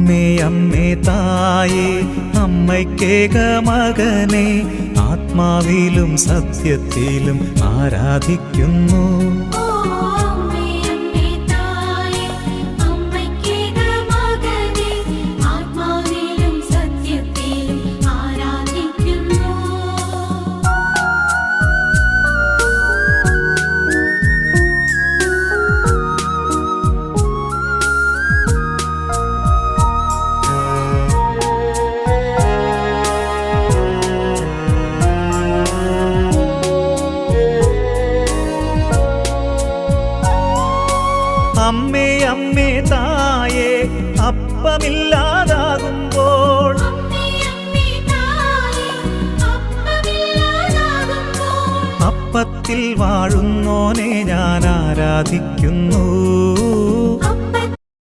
അമ്മേ അമ്മേ തായേ അമ്മയ്ക്കേക മകനെ ആത്മാവിലും സത്യത്തിലും ആരാധിക്കുന്നു. അമ്മേ അമ്മേ തായേ അപ്പമില്ലാതാകുമ്പോൾ അപ്പത്തിൽ വാഴുന്നോനെ ഞാൻ ആരാധിക്കുന്നു.